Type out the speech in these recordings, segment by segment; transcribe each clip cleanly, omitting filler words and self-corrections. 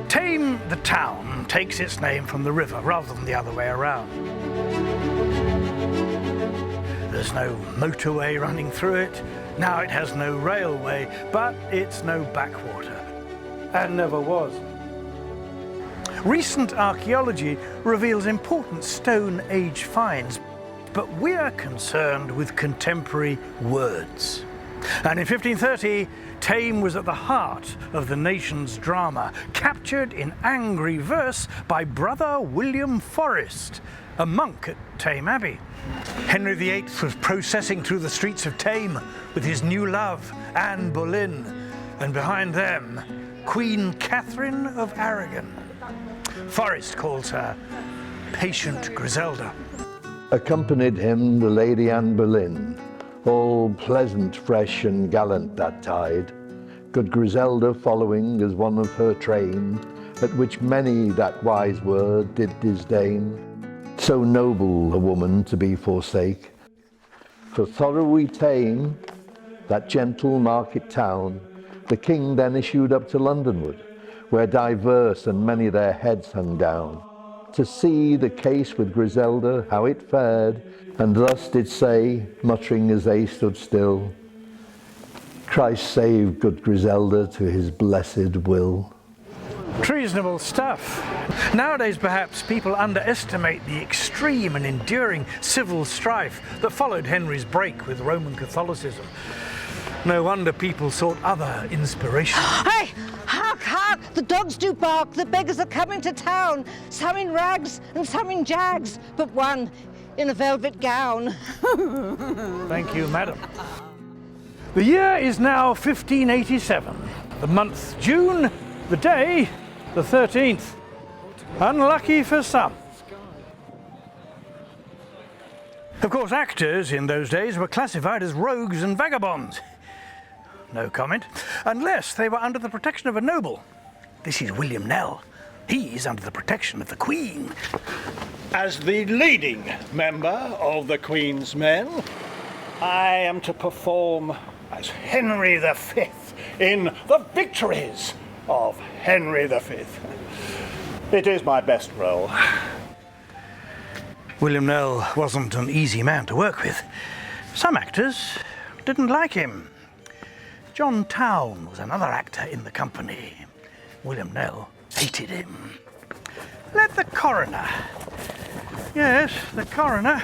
Thame, the town, takes its name from the river rather than the other way around. There's no motorway running through it. Now it has no railway, but it's no backwater, and never was. Recent archaeology reveals important Stone Age finds, but we're concerned with contemporary words. And in 1530, Thame was at the heart of the nation's drama, captured in angry verse by brother William Forrest, a monk at Thame Abbey. Henry VIII was processing through the streets of Thame with his new love, Anne Boleyn, and behind them, Queen Catherine of Aragon. Forrest calls her Patient Griselda. Accompanied him the Lady Anne Boleyn, all pleasant, fresh and gallant that tide, good Griselda following as one of her train, at which many that wise word did disdain. So noble a woman to be forsake. For thorough Thame, that gentle market town, the king then issued up to Londonward, where diverse and many their heads hung down, to see the case with Griselda, how it fared, and thus did say, muttering as they stood still, Christ save good Griselda to his blessed will. Treasonable stuff. Nowadays, perhaps, people underestimate the extreme and enduring civil strife that followed Henry's break with Roman Catholicism. No wonder people sought other inspiration. Hey! Hark, hark! The dogs do bark, the beggars are coming to town. Some in rags and some in jags, but one in a velvet gown. Thank you, madam. The year is now 1587. The month June, the day the 13th. Unlucky for some. Of course, actors in those days were classified as rogues and vagabonds. No comment, unless they were under the protection of a noble. This is William Knell. He's under the protection of the Queen. As the leading member of the Queen's Men, I am to perform as Henry V in The Victories of Henry V. It is my best role. William Knell wasn't an easy man to work with. Some actors didn't like him. John Towne was another actor in the company. William Knell hated him. Let the coroner, yes, the coroner,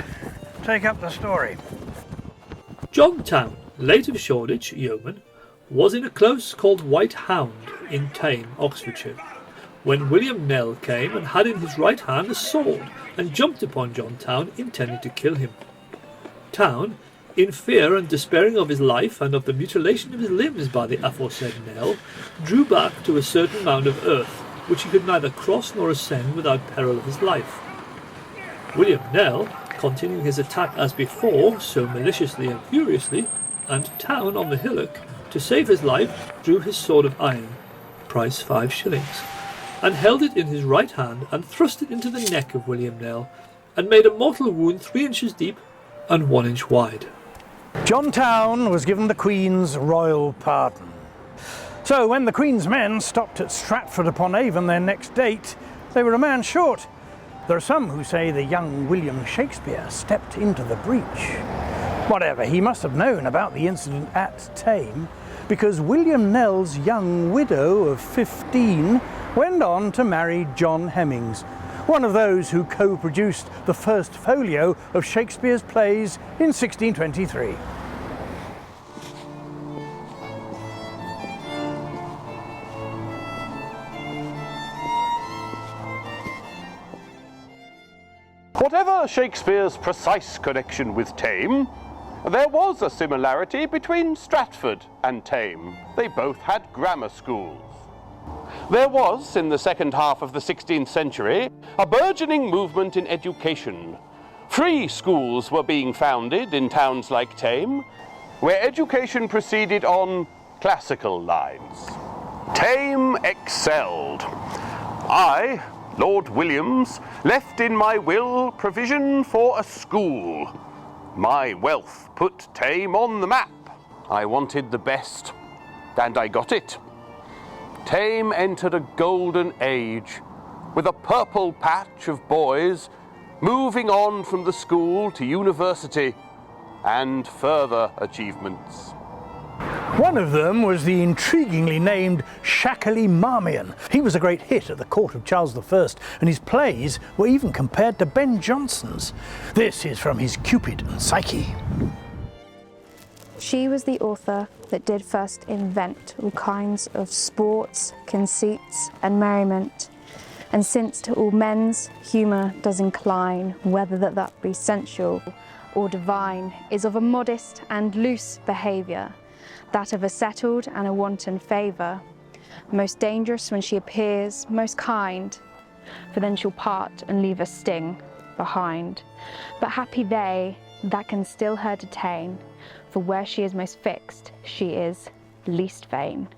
take up the story. John Towne, late of Shoreditch, yeoman, was in a close called White Hound in Thame, Oxfordshire, when William Knell came and had in his right hand a sword and jumped upon John Towne, intending to kill him. Towne, in fear and despairing of his life and of the mutilation of his limbs by the aforesaid Knell, drew back to a certain mound of earth, which he could neither cross nor ascend without peril of his life. William Knell, continuing his attack as before, so maliciously and furiously, and Towne on the hillock, to save his life, drew his sword of iron, price 5 shillings, and held it in his right hand, and thrust it into the neck of William Knell, and made a mortal wound 3 inches deep and 1 inch wide. John Towne was given the Queen's royal pardon. So when the Queen's men stopped at Stratford-upon-Avon their next date, they were a man short. There are some who say the young William Shakespeare stepped into the breach. Whatever, he must have known about the incident at Thame, because William Knell's young widow of 15 went on to marry John Hemmings, one of those who co-produced the first folio of Shakespeare's plays in 1623. Whatever Shakespeare's precise connection with Thame, there was a similarity between Stratford and Thame. They both had grammar schools. There was, in the second half of the 16th century, a burgeoning movement in education. Free schools were being founded in towns like Thame, where education proceeded on classical lines. Thame excelled. I, Lord Williams, left in my will provision for a school. My wealth put Thame on the map. I wanted the best, and I got it. Thame entered a golden age, with a purple patch of boys moving on from the school to university and further achievements. One of them was the intriguingly named Shackley Marmion. He was a great hit at the court of Charles I, and his plays were even compared to Ben Jonson's. This is from his Cupid and Psyche. She was the author that did first invent all kinds of sports, conceits and merriment. And since to all men's humour does incline, whether that be sensual or divine, is of a modest and loose behaviour, that of a settled and a wanton favour, most dangerous when she appears, most kind, for then she'll part and leave a sting behind. But happy they that can still her detain, for where she is most fixed, she is least vain.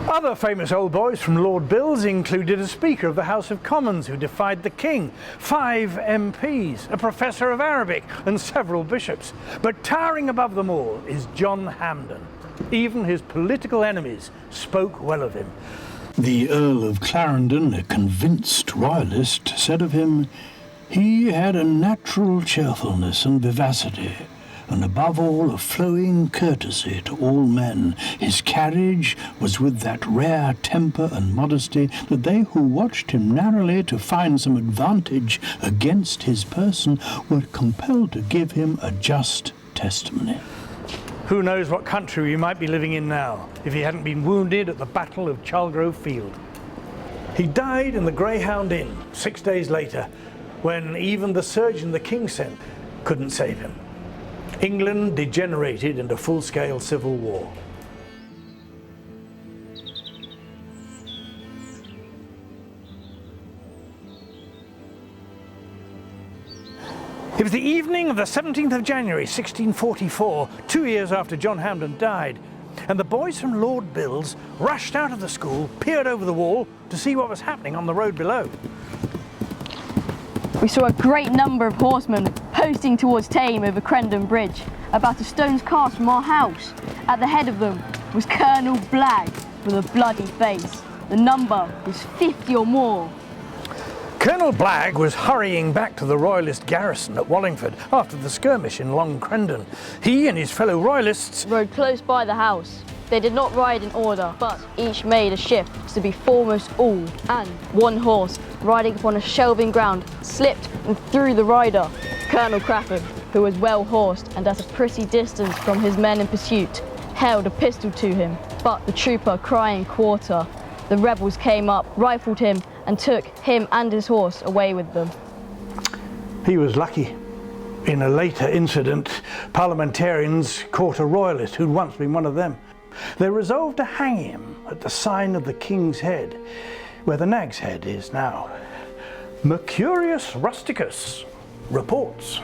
Other famous old boys from Lord Bill's included a Speaker of the House of Commons who defied the King, 5 MPs, a Professor of Arabic and several bishops. But towering above them all is John Hampden. Even his political enemies spoke well of him. The Earl of Clarendon, a convinced royalist, said of him, "He had a natural cheerfulness and vivacity, and above all a flowing courtesy to all men. His carriage was with that rare temper and modesty that they who watched him narrowly to find some advantage against his person were compelled to give him a just testimony." Who knows what country we might be living in now if he hadn't been wounded at the Battle of Charlegrove Field. He died in the Greyhound Inn 6 days later, when even the surgeon the King sent couldn't save him. England degenerated into full-scale civil war. It was the evening of the 17th of January 1644, 2 years after John Hampden died, and the boys from Lord Bill's rushed out of the school, peered over the wall to see what was happening on the road below. We saw a great number of horsemen posting towards Thame over Crendon Bridge, about a stone's cast from our house. At the head of them was Colonel Blagg with a bloody face. The number was 50 or more. Colonel Blagg was hurrying back to the Royalist garrison at Wallingford after the skirmish in Long Crendon. He and his fellow Royalists rode close by the house. They did not ride in order, but each made a shift to be foremost all, and one horse, riding upon a shelving ground, slipped and threw the rider, Colonel Crafford, who was well horsed and at a pretty distance from his men in pursuit, held a pistol to him. But the trooper, crying quarter, the rebels came up, rifled him, and took him and his horse away with them. He was lucky. In a later incident, parliamentarians caught a royalist who'd once been one of them. They resolved to hang him at the sign of the King's Head, where the Nag's Head is now. Mercurius Rusticus reports.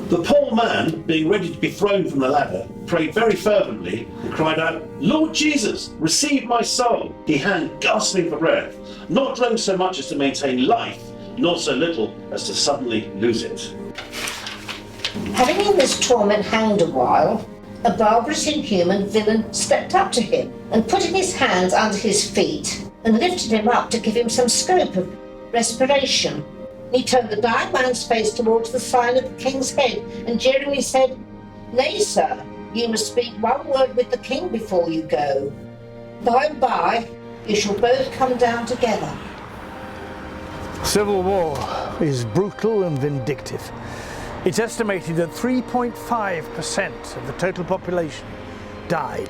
The poor man, being ready to be thrown from the ladder, prayed very fervently and cried out, "Lord Jesus, receive my soul." He hung gasping for breath, not drunk so much as to maintain life, nor so little as to suddenly lose it. Having in this torment hanged a while, a barbarous inhuman villain stepped up to him and putting his hands under his feet and lifted him up to give him some scope of respiration. He turned the dying man's face towards the sign of the King's Head and jeeringly said, "Nay, sir, you must speak one word with the King before you go. By and by, you shall both come down together." Civil war is brutal and vindictive. It's estimated that 3.5% of the total population died.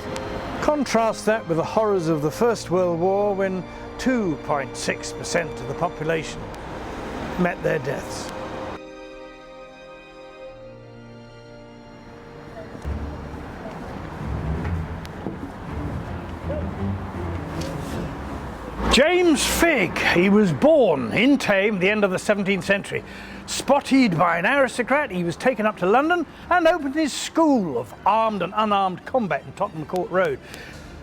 Contrast that with the horrors of the First World War, when 2.6% of the population met their deaths. James Figg, he was born in Thame at the end of the 17th century. Spotted by an aristocrat, he was taken up to London and opened his school of armed and unarmed combat in Tottenham Court Road.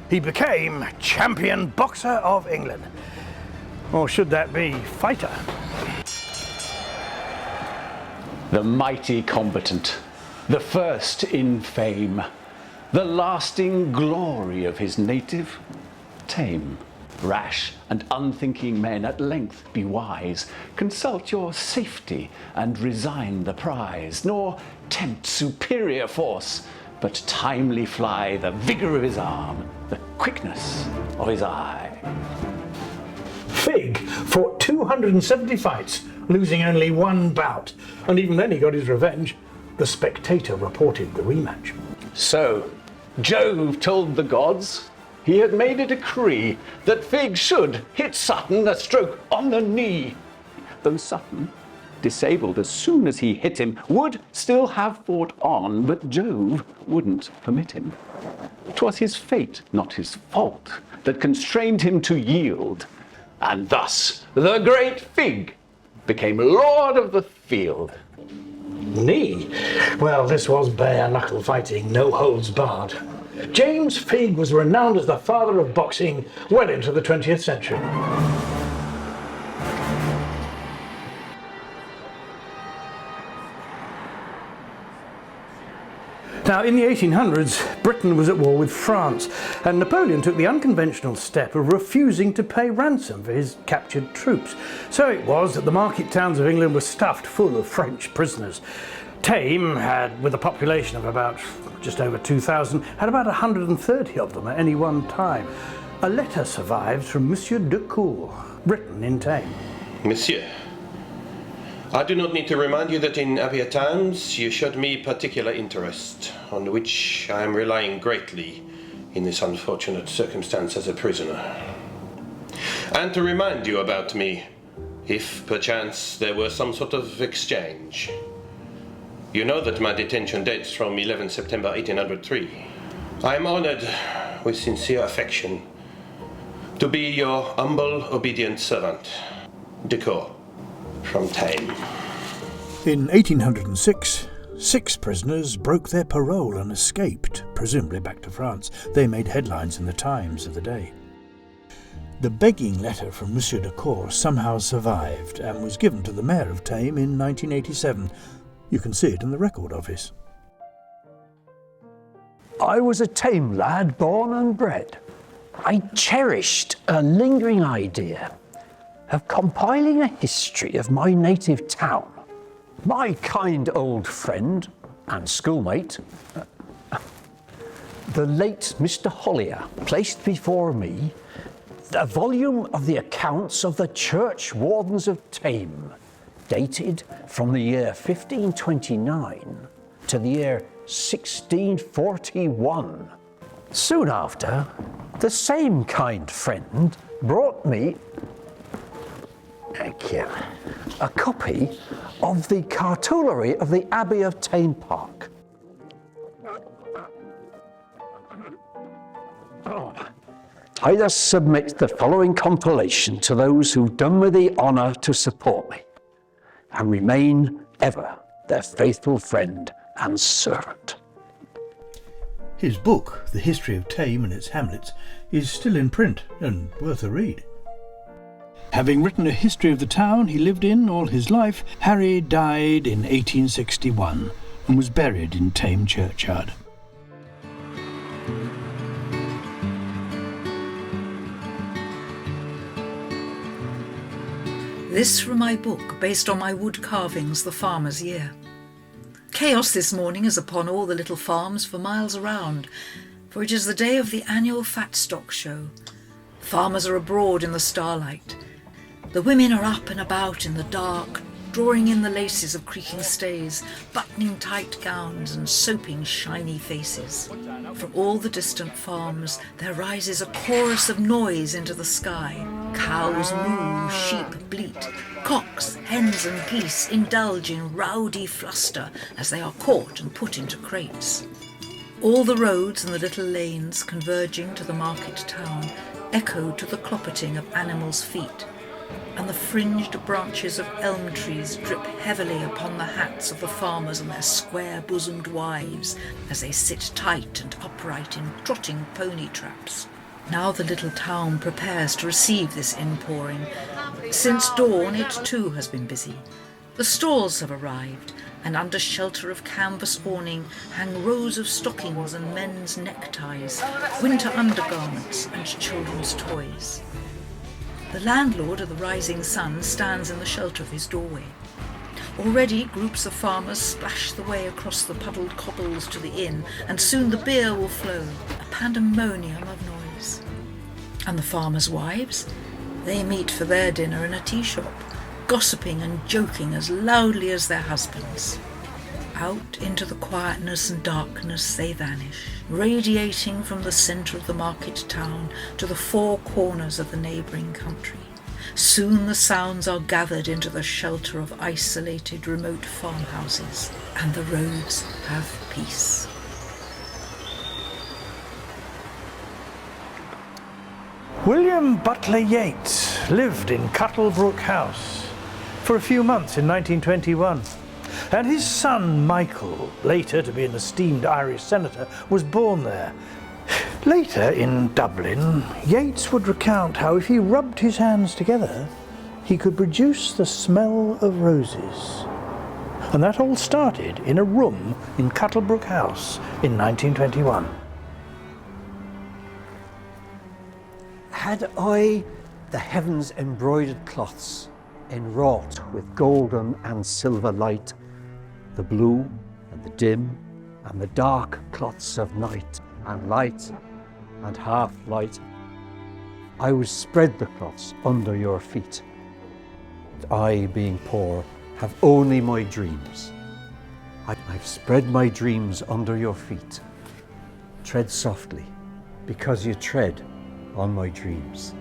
He became champion boxer of England. Or should that be fighter? The mighty combatant, the first in fame, the lasting glory of his native Thame. Rash and unthinking men at length be wise, consult your safety and resign the prize, nor tempt superior force, but timely fly the vigour of his arm, the quickness of his eye. Figg fought 270 fights, losing only one bout, and even then he got his revenge. The Spectator reported the rematch. So, Jove told the gods he had made a decree that Figg should hit Sutton a stroke on the knee. Though Sutton, disabled as soon as he hit him, would still have fought on, but Jove wouldn't permit him. 'Twas his fate, not his fault, that constrained him to yield. And thus the great Figg became lord of the field. Knee? Well, this was bare-knuckle fighting, no holds barred. James Figg was renowned as the father of boxing well into the 20th century. Now, in the 1800s, Britain was at war with France, and Napoleon took the unconventional step of refusing to pay ransom for his captured troops. So it was that the market towns of England were stuffed full of French prisoners. Thame had, with a population of about just over 2,000, had about 130 of them at any one time. A letter survives from Monsieur de Cour, written in Thame. Monsieur, I do not need to remind you that in happier times you showed me particular interest, on which I am relying greatly in this unfortunate circumstance as a prisoner. And to remind you about me, if perchance there were some sort of exchange. You know that my detention dates from 11 September 1803. I am honoured, with sincere affection, to be your humble, obedient servant, de Cour, from Thame. In 1806, 6 prisoners broke their parole and escaped, presumably back to France. They made headlines in the Times of the day. The begging letter from Monsieur de Cour somehow survived and was given to the mayor of Thame in 1987. You can see it in the record office. I was a Thame lad, born and bred. I cherished a lingering idea of compiling a history of my native town. My kind old friend and schoolmate, the late Mr. Hollier, placed before me a volume of the accounts of the church wardens of Thame, dated from the year 1529 to the year 1641. Soon after, the same kind friend brought me a copy of the cartulary of the Abbey of Thame Park. I thus submit the following compilation to those who've done me the honour to support me, and remain ever their faithful friend and servant. His book, The History of Thame and its Hamlets, is still in print and worth a read. Having written a history of the town he lived in all his life, Harry died in 1861 and was buried in Thame churchyard. This from my book, based on my wood carvings, The Farmer's Year. Chaos this morning is upon all the little farms for miles around, for it is the day of the annual Fat Stock Show. Farmers are abroad in the starlight. The women are up and about in the dark, drawing in the laces of creaking stays, buttoning tight gowns and soaping shiny faces. From all the distant farms there rises a chorus of noise into the sky. Cows moo, sheep bleat, cocks, hens and geese indulge in rowdy fluster as they are caught and put into crates. All the roads and the little lanes converging to the market town echoed to the cloppeting of animals' feet, and the fringed branches of elm trees drip heavily upon the hats of the farmers and their square-bosomed wives as they sit tight and upright in trotting pony traps. Now the little town prepares to receive this inpouring. Since dawn it too has been busy. The stalls have arrived, and under shelter of canvas awning hang rows of stockings and men's neckties, winter undergarments and children's toys. The landlord of the Rising Sun stands in the shelter of his doorway. Already groups of farmers splash the way across the puddled cobbles to the inn, and soon the beer will flow, a pandemonium of noise. And the farmers' wives? They meet for their dinner in a tea shop, gossiping and joking as loudly as their husbands. Out into the quietness and darkness they vanish, radiating from the centre of the market town to the four corners of the neighbouring country. Soon the sounds are gathered into the shelter of isolated remote farmhouses, and the roads have peace. William Butler Yeats lived in Cuttlebrook House for a few months in 1921. And his son Michael, later to be an esteemed Irish senator, was born there. Later in Dublin, Yeats would recount how if he rubbed his hands together, he could produce the smell of roses. And that all started in a room in Cuttlebrook House in 1921. Had I the heavens embroidered cloths enwrought with golden and silver light, the blue and the dim and the dark cloths of night and light and half light, I would spread the cloths under your feet. I, being poor, have only my dreams. I've spread my dreams under your feet. Tread softly, because you tread on my dreams.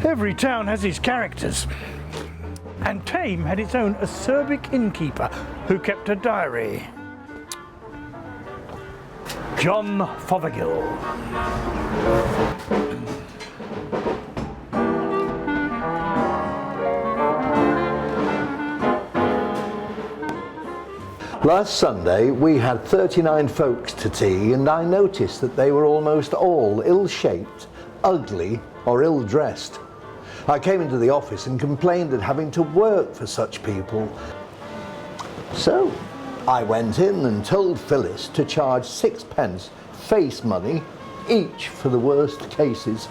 Every town has its characters, and Thame had its own acerbic innkeeper who kept a diary. John Fothergill. Last Sunday we had 39 folks to tea, and I noticed that they were almost all ill-shaped, ugly or ill-dressed. I came into the office and complained at having to work for such people. So I went in and told Phyllis to charge 6p face money each for the worst cases.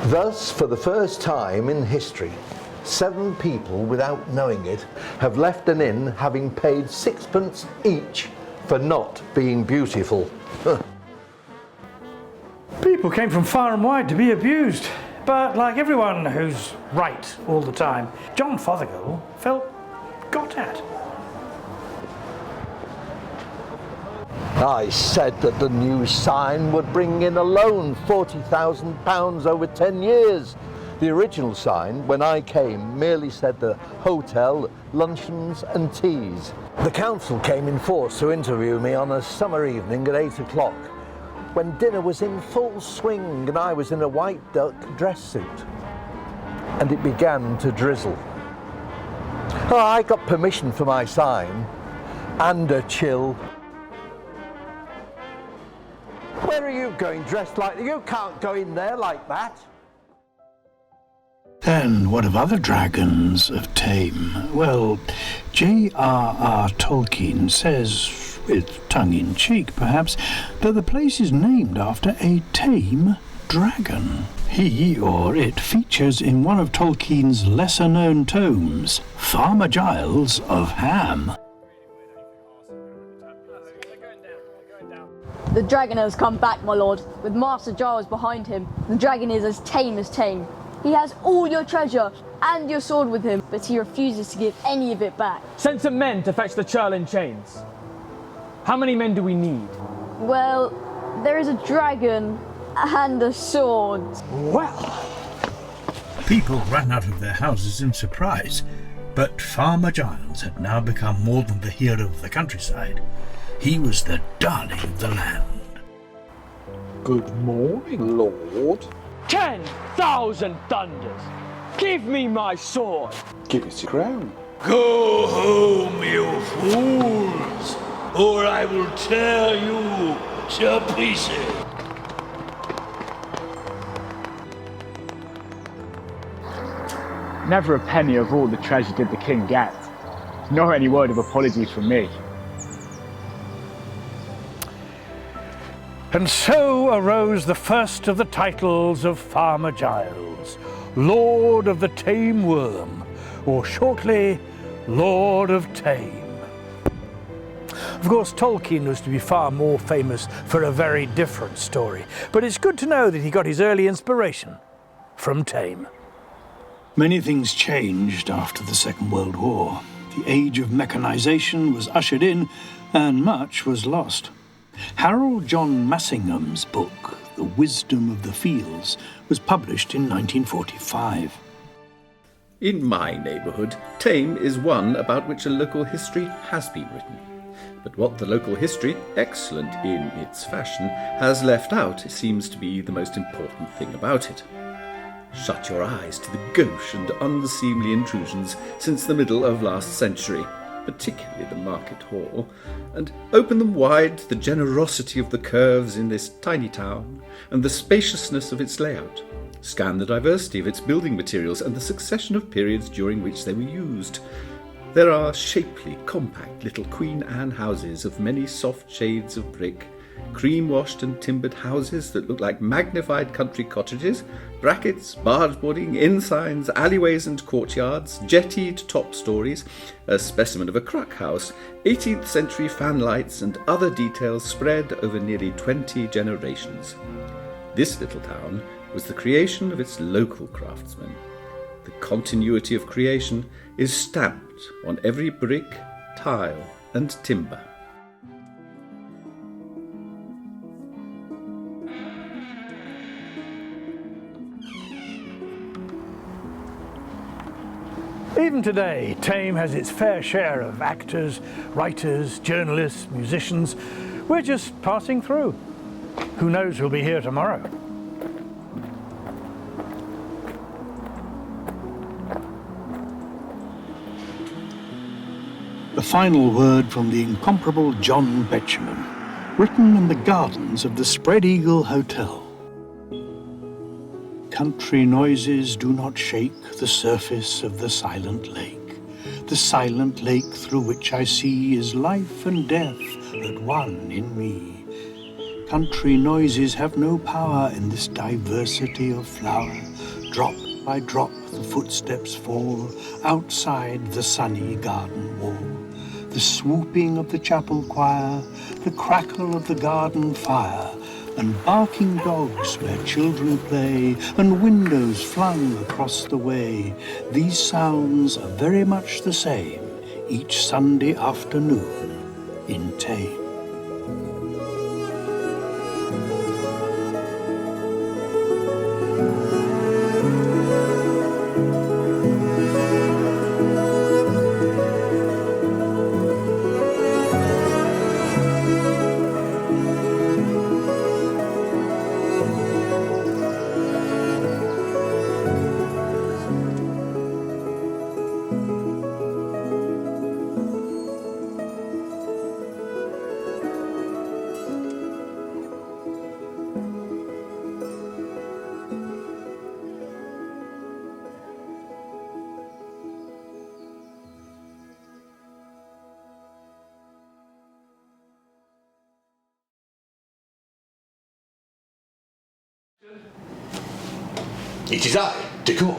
Thus, for the first time in history, 7 people, without knowing it, have left an inn having paid 6p each for not being beautiful. People came from far and wide to be abused. But like everyone who's right all the time, John Fothergill felt got at. I said that the new sign would bring in alone £40,000 over 10 years. The original sign, when I came, merely said the hotel, luncheons and teas. The council came in force to interview me on a summer evening at 8 o'clock. When dinner was in full swing and I was in a white duck dress suit. And it began to drizzle. Oh, I got permission for my sign and a chill. Where are you going dressed like that? You can't go in there like that. And what of other dragons of Thame? Well, J.R.R. Tolkien says, with tongue-in-cheek perhaps, that the place is named after a tame dragon. He or it features in one of Tolkien's lesser-known tomes, Farmer Giles of Ham. The dragon has come back, my lord, with Master Giles behind him. The dragon is as tame. He has all your treasure and your sword with him, but he refuses to give any of it back. Send some men to fetch the churl in chains. How many men do we need? Well, there is a dragon and a sword. Well, People ran out of their houses in surprise, but Farmer Giles had now become more than the hero of the countryside. He was the darling of the land. Good morning, Lord. 10,000 thunders! Give me my sword! Give us your crown. Go home, you fools, or I will tear you to pieces. Never a penny of all the treasure did the king get, nor any word of apology from me. And so arose the first of the titles of Farmer Giles, Lord of the Tame Worm, or shortly, Lord of Thame. Of course, Tolkien was to be far more famous for a very different story, but it's good to know that he got his early inspiration from Thame. Many things changed after the Second World War. The age of mechanization was ushered in, and much was lost. Harold John Massingham's book, The Wisdom of the Fields, was published in 1945. In my neighbourhood, Thame is one about which a local history has been written. But what the local history, excellent in its fashion, has left out seems to be the most important thing about it. Shut your eyes to the gauche and unseemly intrusions since the middle of last century, particularly the market hall, and open them wide to the generosity of the curves in this tiny town and the spaciousness of its layout. Scan the diversity of its building materials and the succession of periods during which they were used. There are shapely, compact little Queen Anne houses of many soft shades of brick, cream-washed and timbered houses that look like magnified country cottages, brackets, barge boarding, inn signs, alleyways and courtyards, jettied top stories, a specimen of a cruck house, 18th century fan lights and other details spread over nearly 20 generations. This little town was the creation of its local craftsmen. The continuity of creation is stamped on every brick, tile and timber. Even today, Thame has its fair share of actors, writers, journalists, musicians. We're just passing through. Who knows who'll be here tomorrow? The final word from the incomparable John Betjeman, written in the gardens of the Spread Eagle Hotel. Country noises do not shake the surface of the silent lake. The silent lake through which I see is life and death at one in me. Country noises have no power in this diversity of flower. Drop by drop the footsteps fall outside the sunny garden wall. The swooping of the chapel choir, the crackle of the garden fire, and barking dogs where children play, and windows flung across the way. These sounds are very much the same each Sunday afternoon in Thame. It is I, Decor.